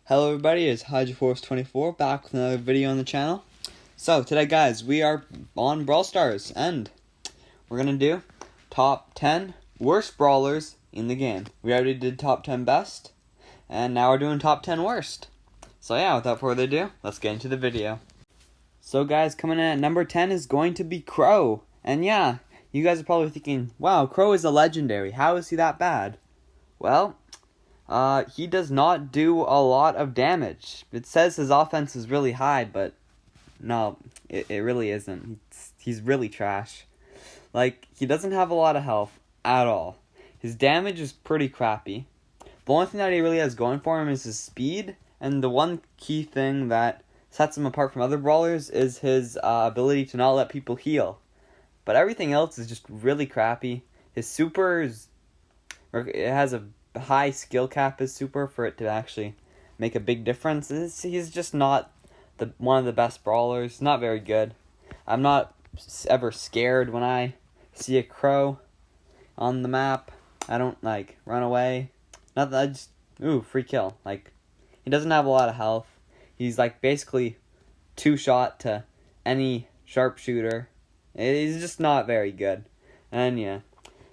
Hello everybody, it's HydroForce24 back with another video on the channel. So today guys, we are on Brawl Stars and we're gonna do top 10 worst brawlers in the game. We already did top 10 best and now we're doing top 10 worst. So yeah, without further ado, let's get into the video. So guys, coming in at number 10 is going to be Crow. And yeah, you guys are probably thinking, wow, Crow is a legendary, how is he that bad? Well, he does not do a lot of damage. It says his offense is really high, but no, it really isn't. He's really trash. Like, he doesn't have a lot of health at all. His damage is pretty crappy. The only thing that he really has going for him is his speed, and the one key thing that sets him apart from other brawlers is his ability to not let people heal. But everything else is just really crappy. His supers, it has a high skill cap is super for it to actually make a big difference. He's just not one of the best brawlers. Not very good. I'm not ever scared when I see a Crow on the map. I don't run away. Not that I just free kill. He doesn't have a lot of health. He's basically two-shot to any sharpshooter. He's just not very good. And yeah,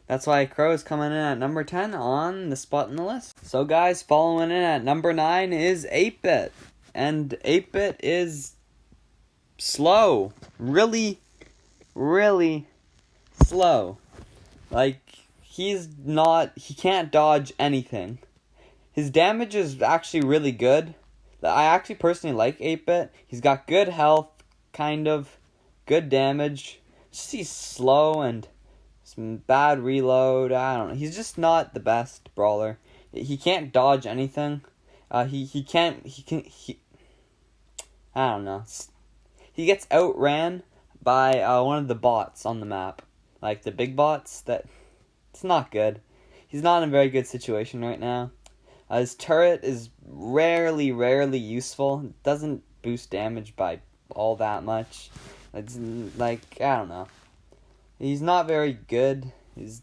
that's why Crow is coming in at number 10 on the spot in the list. So guys, following in at number 9 is 8-Bit. And 8-Bit is slow. Really, really slow. He can't dodge anything. His damage is actually really good. I actually personally like 8-Bit. He's got good health, kind of. Good damage. Just he's slow and some bad reload. I don't know. He's just not the best brawler. He can't dodge anything. I don't know. He gets outran by one of the bots on the map. The big bots. It's not good. He's not in a very good situation right now. His turret is rarely useful. It doesn't boost damage by all that much. It's I don't know. He's not very good. His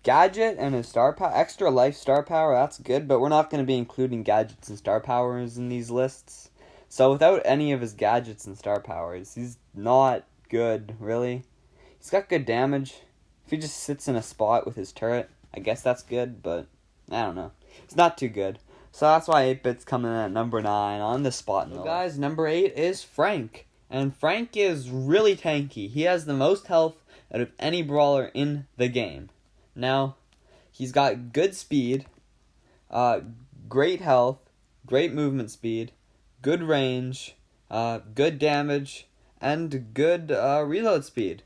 gadget and his extra life star power, that's good, but we're not going to be including gadgets and star powers in these lists. So without any of his gadgets and star powers, he's not good, really. He's got good damage. If he just sits in a spot with his turret, I guess that's good, but I don't know. It's not too good. So that's why 8-Bit's coming in at number 9 on the spot. So guys, number 8 is Frank. And Frank is really tanky. He has the most health out of any brawler in the game. Now, he's got good speed, great health, great movement speed, good range, good damage, and good reload speed.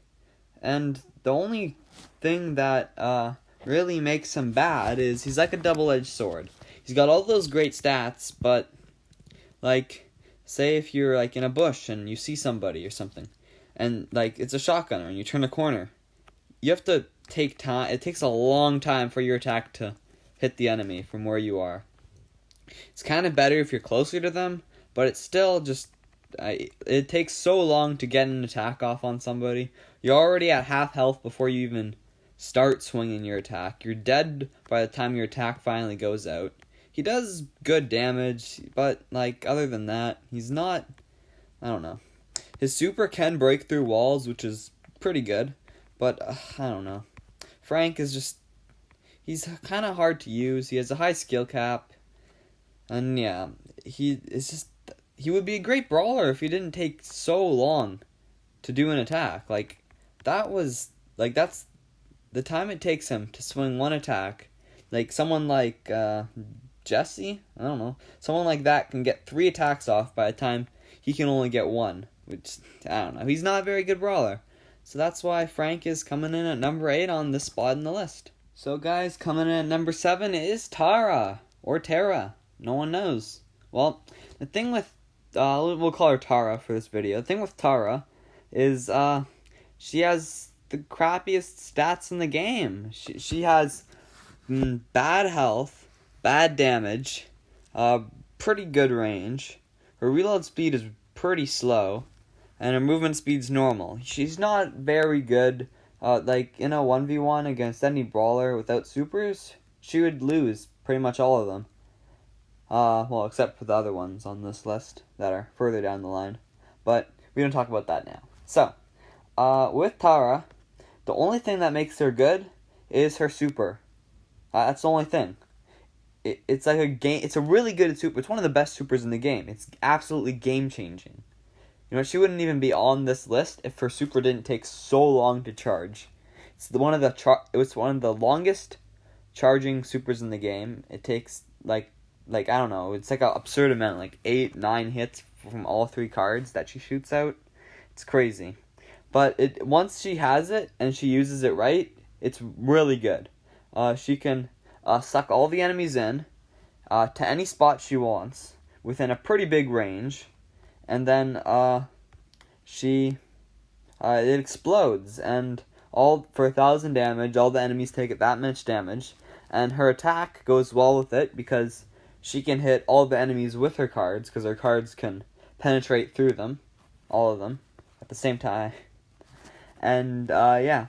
And the only thing that really makes him bad is he's like a double-edged sword. He's got all those great stats, but say if you're in a bush and you see somebody or something, and it's a shotgunner and you turn a corner, you have to take time. It takes a long time for your attack to hit the enemy from where you are. It's kind of better if you're closer to them, but it's still just it takes so long to get an attack off on somebody. You're already at half health before you even start swinging your attack. You're dead by the time your attack finally goes out. He does good damage, but other than that, he's not, I don't know. His super can break through walls, which is pretty good, but I don't know. Frank is just, he's kind of hard to use. He has a high skill cap, and yeah, he would be a great brawler if he didn't take so long to do an attack. That's the time it takes him to swing one attack. Someone Jesse, I don't know. Someone like that can get 3 attacks off by the time he can only get 1. Which, I don't know. He's not a very good brawler. So that's why Frank is coming in at number 8 on this spot in the list. So guys, coming in at number 7 is Tara. Or Tara. No one knows. Well, the thing with, we'll call her Tara for this video. The thing with Tara is, she has the crappiest stats in the game. She has bad health, bad damage, pretty good range. Her reload speed is pretty slow, and her movement speed's normal. She's not very good. In a 1v1 against any brawler without supers, she would lose pretty much all of them. Well, except for the other ones on this list that are further down the line. But we don't talk about that now. So, with Tara, the only thing that makes her good is her super. That's the only thing. It's like a game. It's a really good super. It's one of the best supers in the game. It's absolutely game changing. You know, she wouldn't even be on this list if her super didn't take so long to charge. It was one of the longest charging supers in the game. It takes like I don't know. It's like an absurd amount, like 8-9 hits from all 3 cards that she shoots out. It's crazy. But once she has it and she uses it right, it's really good. She can suck all the enemies in to any spot she wants within a pretty big range, and then it explodes, and for 1,000 damage, all the enemies take that much damage, and her attack goes well with it because she can hit all the enemies with her cards because her cards can penetrate through them, all of them, at the same time. And yeah,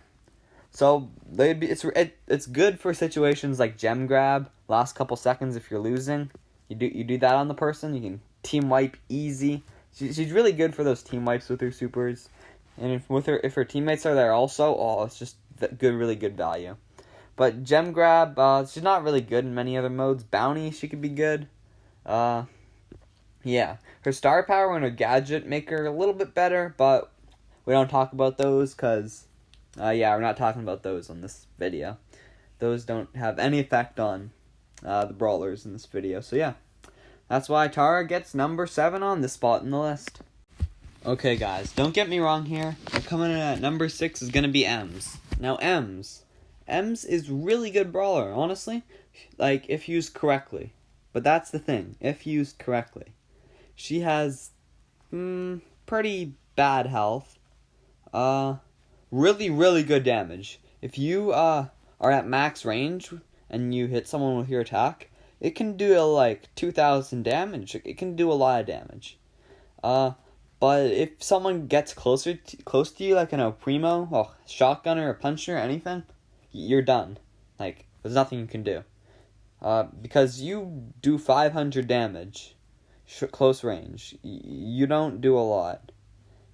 so it's good for situations like gem grab, last couple seconds if you're losing. You do that on the person. You can team wipe easy. She's really good for those team wipes with her supers, and if her teammates are there also, it's just really good value. But gem grab, she's not really good in many other modes. Bounty, she could be good. Yeah, her star power and her gadget make her a little bit better, but we don't talk about those because, we're not talking about those on this video. Those don't have any effect on the brawlers in this video. So yeah, that's why Tara gets number 7 on this spot in the list. Okay guys, don't get me wrong here. Coming in at number 6 is going to be Ems. Now Ems is really good brawler, honestly, like if used correctly. But that's the thing, if used correctly. She has pretty bad health. Really, really good damage. If you are at max range and you hit someone with your attack, it can do like 2,000 damage. It can do a lot of damage. But if someone gets close to you, like in a primo, shotgunner or puncher, anything, you're done. Like, there's nothing you can do. Because you do 500 damage, close range. You don't do a lot.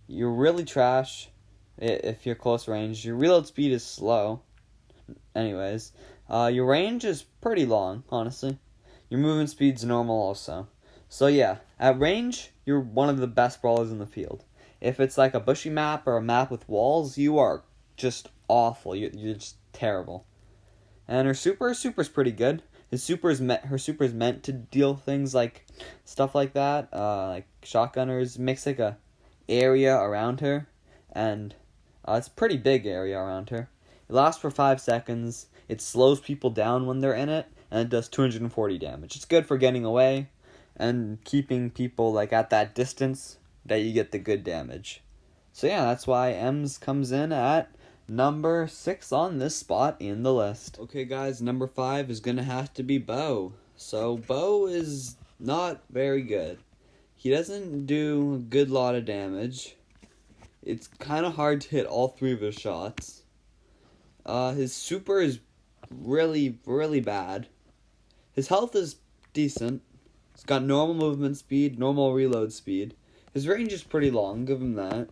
You're really trash if you're close range. Your reload speed is slow. Anyways, your range is pretty long, honestly. Your movement speed's normal also. So yeah, at range, you're one of the best brawlers in the field. If it's like a bushy map or a map with walls, you are just awful. You're just terrible. And her super's pretty good. Her super's meant to deal things like stuff like that, like shotgunners. Makes like a area around her, and it's a pretty big area around her. It lasts for 5 seconds. It slows people down when they're in it, and it does 240 damage. It's good for getting away and keeping people like at that distance that you get the good damage. So yeah, that's why Ems comes in at number 6 on this spot in the list. Okay guys, number 5 is gonna have to be Bo. So Bo is not very good. He doesn't do a good lot of damage. It's kind of hard to hit all 3 of his shots. His super is really, really bad. His health is decent. He's got normal movement speed, normal reload speed. His range is pretty long, give him that.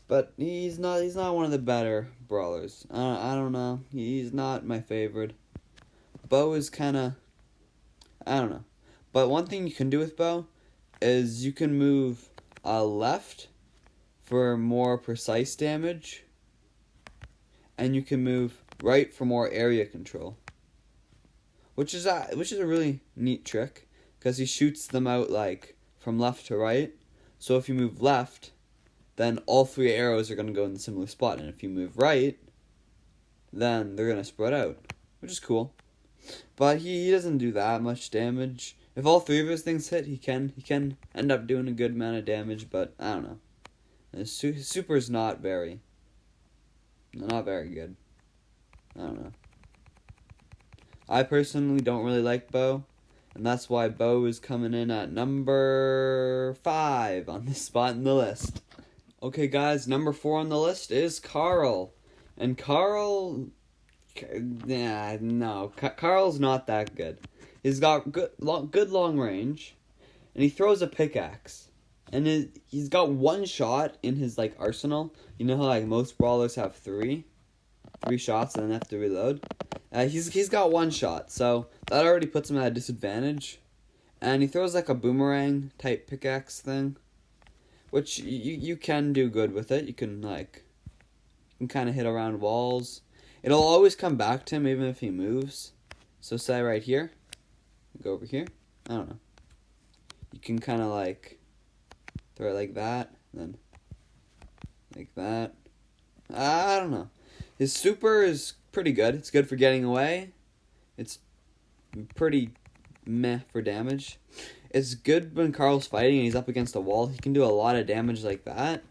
But he's not one of the better brawlers. I don't know. He's not my favorite. Bo is kind of, I don't know. But one thing you can do with Bo is you can move left for more precise damage, and you can move right for more area control, which is a really neat trick because he shoots them out like from left to right. So if you move left, then all 3 arrows are going to go in the similar spot, and if you move right, then they're going to spread out, which is cool. But he doesn't do that much damage. If all 3 of his things hit, he can end up doing a good amount of damage, but I don't know. His super's not very good. I don't know. I personally don't really like Bo, and that's why Bo is coming in at number 5 on this spot in the list. Okay guys, number 4 on the list is Karl. And Karl's not that good. He's got good long range, and he throws a pickaxe. And he's got one shot in his like arsenal. You know how like most brawlers have three shots and then have to reload. He's got one shot, so that already puts him at a disadvantage. And he throws like a boomerang type pickaxe thing, which you can do good with it. You can kind of hit around walls. It'll always come back to him even if he moves. So say right here, go over here. I don't know. You can kind of like throw it like that, then like that. I don't know. His super is pretty good. It's good for getting away. It's pretty meh for damage. It's good when Karl's fighting and he's up against a wall. He can do a lot of damage like that.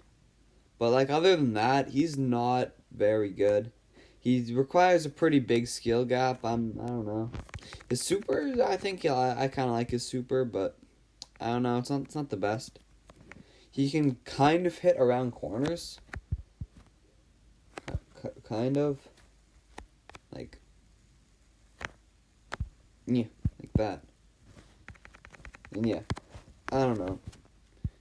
But like other than that, he's not very good. He requires a pretty big skill gap. I don't know. His super, I think I kind of like his super, but I don't know. It's not the best. He can kind of hit around corners. Kind of. Like that. And yeah, I don't know.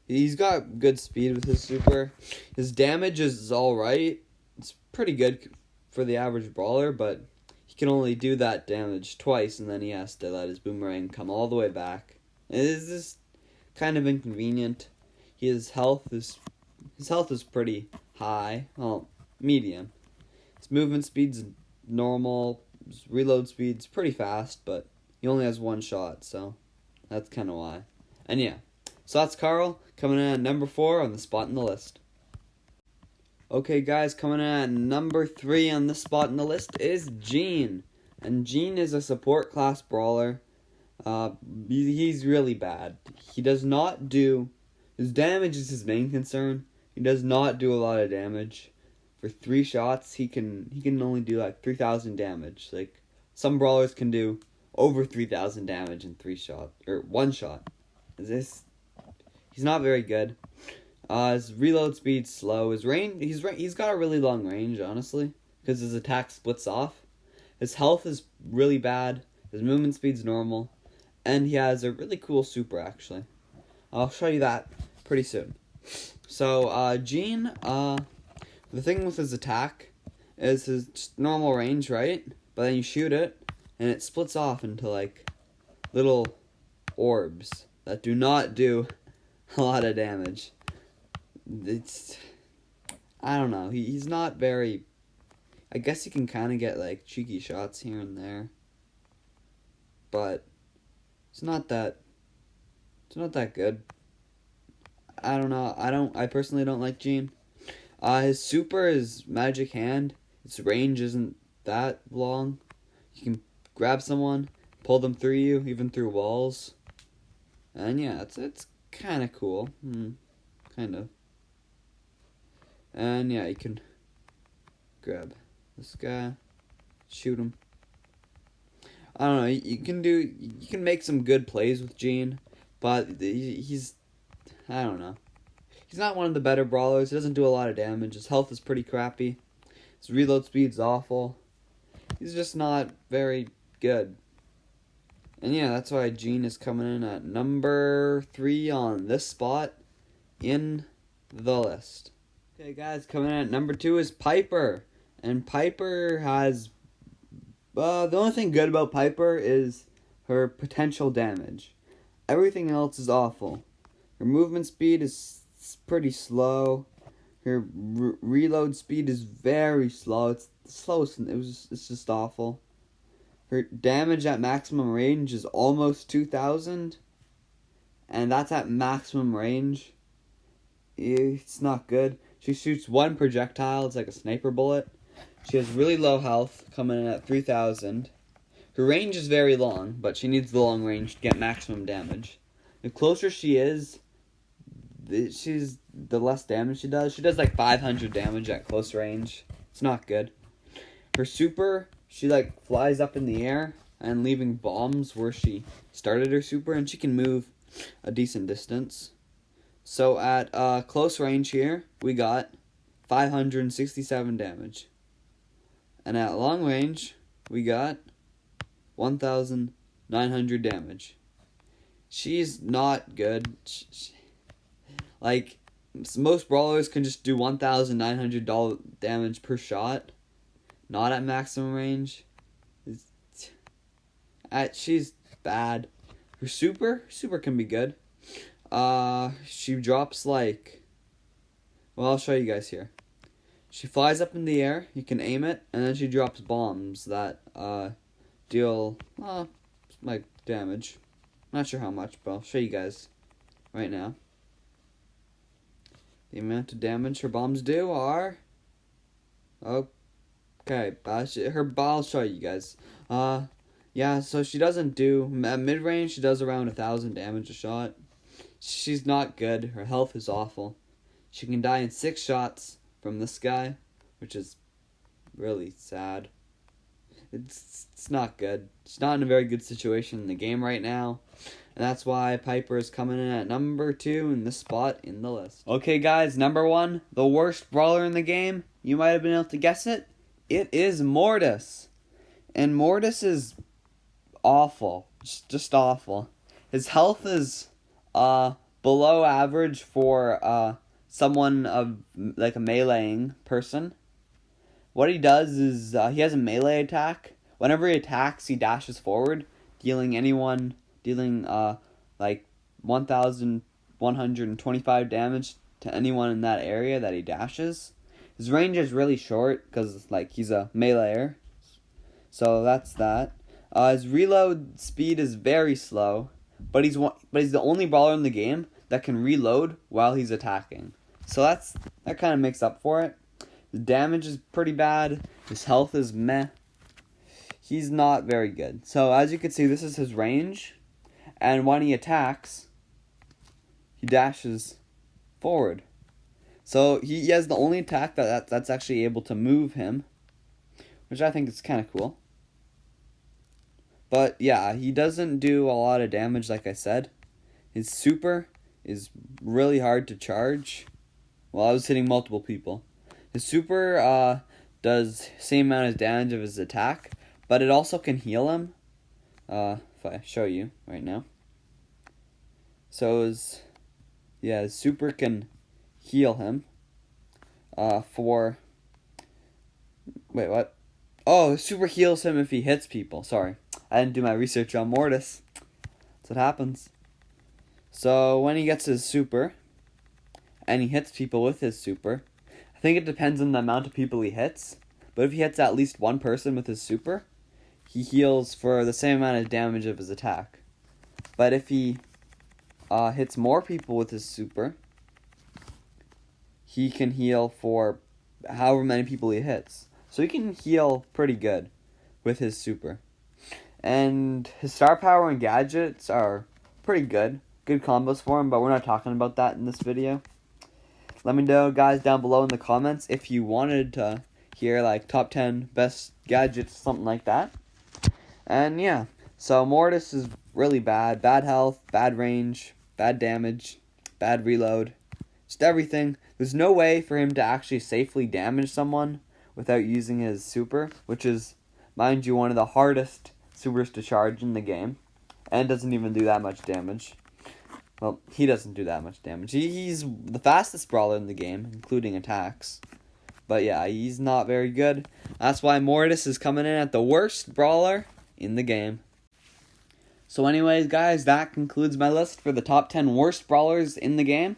He's got good speed with his super. His damage is alright. It's pretty good for the average brawler, but he can only do that damage twice, and then he has to let his boomerang come all the way back. It is just kind of inconvenient. His health is pretty high. Well, medium. His movement speed's normal. His reload speed's pretty fast, but he only has one shot, so that's kind of why. And yeah, so that's Karl coming in at number 4 on the spot in the list. Okay, guys, coming in at number 3 on this spot in the list is Gene. And Gene is a support class brawler. He's really bad. He does not do... His damage is his main concern. He does not do a lot of damage. For 3 shots, he can only do like 3,000 damage. Like, some brawlers can do over 3,000 damage in 3 shots, or 1 shot. He's not very good. His reload speed's slow. His range, he's got a really long range, honestly, because his attack splits off. His health is really bad. His movement speed's normal, and he has a really cool super, actually. I'll show you that pretty soon. So, Gene, the thing with his attack is his normal range, right? But then you shoot it, and it splits off into, like, little orbs that do not do a lot of damage. I don't know. He's not very... I guess he can kind of get, like, cheeky shots here and there. But it's not that good. I don't know. I personally don't like Gene. His super is Magic Hand. Its range isn't that long. You can grab someone, pull them through you, even through walls. And yeah, it's kind of cool. Kind of. And yeah, you can grab this guy, shoot him. I don't know. You can make some good plays with Gene, but he's I don't know. He's not one of the better brawlers. He doesn't do a lot of damage. His health is pretty crappy. His reload speed's awful. He's just not very good. And yeah, that's why Gene is coming in at number 3 on this spot in the list. Okay, guys, coming in at number 2 is Piper. And Piper has... the only thing good about Piper is her potential damage. Everything else is awful. Her movement speed is pretty slow. Her reload speed is very slow. It's the slowest. It's just awful. Her damage at maximum range is almost 2,000. And that's at maximum range. It's not good. She shoots one projectile. It's like a sniper bullet. She has really low health, coming in at 3,000. Her range is very long, but she needs the long range to get maximum damage. The closer she is, the less damage she does. She does like 500 damage at close range. It's not good. Her super, she like flies up in the air and leaving bombs where she started her super, and she can move a decent distance. So at close range here, we got 567 damage. And at long range, we got 1,000 900 damage. She's not good. Like, most brawlers can just do 1,900 damage per shot. Not at maximum range. She's bad. Her super can be good. She drops like... Well, I'll show you guys here. She flies up in the air. You can aim it. And then she drops bombs that deal like damage. Not sure how much, but I'll show you guys right now. The amount of damage her bombs do are... Okay, I'll show you guys. Yeah, so she doesn't do... At mid-range, she does around 1,000 damage a shot. She's not good. Her health is awful. She can die in 6 shots from this guy, which is really sad. It's not good. She's not in a very good situation in the game right now. And that's why Piper is coming in at number 2 in this spot in the list. Okay, guys, number 1, the worst brawler in the game. You might have been able to guess it. It is Mortis. And Mortis is awful. Just awful. His health is below average for someone of like a meleeing person. What he does is he has a melee attack. Whenever he attacks, he dashes forward, dealing like 1,125 damage to anyone in that area that he dashes. His range is really short because like he's a meleeer. So that's that. His reload speed is very slow, but he's the only brawler in the game that can reload while he's attacking. So that kind of makes up for it. His damage is pretty bad. His health is meh. He's not very good. So as you can see, this is his range, and when he attacks, he dashes forward. So he has the only attack that's actually able to move him, which I think is kind of cool. But yeah, he doesn't do a lot of damage, like I said. His super is really hard to charge. Well, I was hitting multiple people. His super does same amount of damage of his attack, but it also can heal him. If I show you right now. So his super can heal him. Wait, what? Oh, his super heals him if he hits people. Sorry, I didn't do my research on Mortis. That's what happens. So when he gets his super, and he hits people with his super, I think it depends on the amount of people he hits. But if he hits at least one person with his super, he heals for the same amount of damage of his attack. But if he hits more people with his super, he can heal for however many people he hits. So he can heal pretty good with his super. And his star power and gadgets are pretty good. Good combos for him, but we're not talking about that in this video. Let me know, guys, down below in the comments if you wanted to hear like top 10 best gadgets, something like that. And yeah, so Mortis is really bad. Bad health, bad range, bad damage, bad reload. Just everything. There's no way for him to actually safely damage someone without using his super, which is, mind you, one of the hardest supers to charge in the game. And doesn't even do that much damage. Well, he doesn't do that much damage. He's the fastest brawler in the game, including attacks. But yeah, he's not very good. That's why Mortis is coming in at the worst brawler in the game. So anyways, guys, that concludes my list for the top 10 worst brawlers in the game.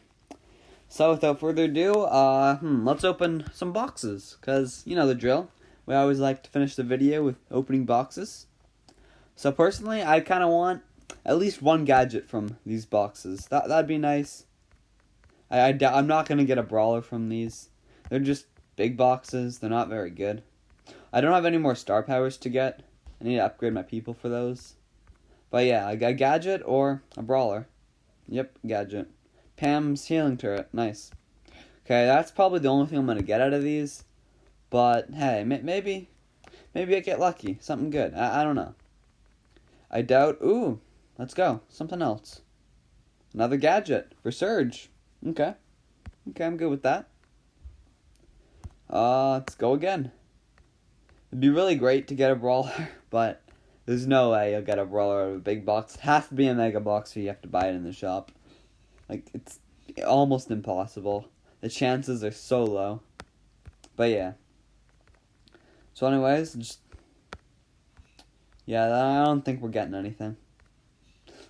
So without further ado, let's open some boxes. Because, you know the drill. We always like to finish the video with opening boxes. So personally, I kind of want at least one gadget from these boxes. That'd be nice. I'm not going to get a brawler from these. They're just big boxes. They're not very good. I don't have any more star powers to get. I need to upgrade my people for those. But yeah, a gadget or a brawler. Yep, gadget. Pam's healing turret. Nice. Okay, that's probably the only thing I'm going to get out of these. But hey, maybe I get lucky. Something good. I don't know. I doubt. Ooh, let's go. Something else. Another gadget for Surge. Okay, I'm good with that. Let's go again. It'd be really great to get a brawler, but There's no way you'll get a brawler out of a big box. It has to be a mega box, so you have to buy it in the shop. Like, it's almost impossible. The chances are so low. But yeah. So anyways, yeah, I don't think we're getting anything.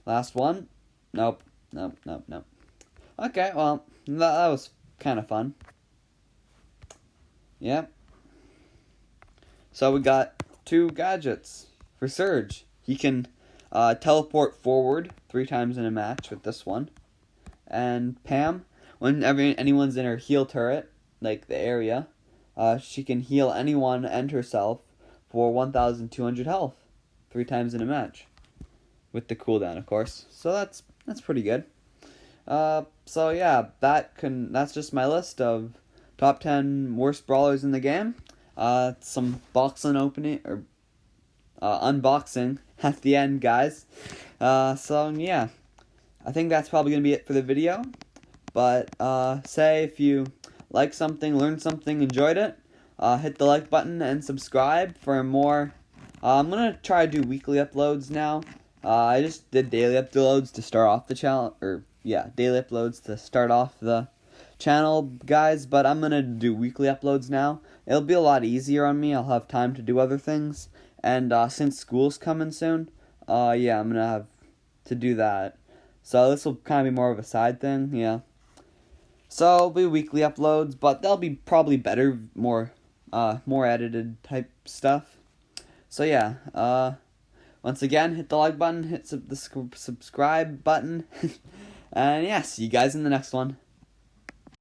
Last one. Nope. Okay, well, that was kind of fun. Yep. So we got 2 gadgets for Surge. He can teleport forward 3 times in a match with this one. And Pam, whenever anyone's in her heal turret, like the area, she can heal anyone and herself for 1,200 health 3 times in a match. With the cooldown, of course. So that's pretty good. So yeah, that's just my list of top 10 worst brawlers in the game. Some boxing opening or unboxing at the end, guys. So yeah, I think that's probably gonna be it for the video. But say if you like something, learned something, enjoyed it, hit the like button and subscribe for more. I'm gonna try to do weekly uploads now. I just did daily uploads to start off the channel, daily uploads to start off the channel, guys, but I'm gonna do weekly uploads now. It'll be a lot easier on me. I'll have time to do other things, and since school's coming soon, yeah, I'm gonna have to do that. So this will kind of be more of a side thing, yeah. So it'll be weekly uploads, but they'll be probably better, more edited type stuff. So yeah, once again, hit the like button, hit the subscribe button, and yeah, see you guys in the next one.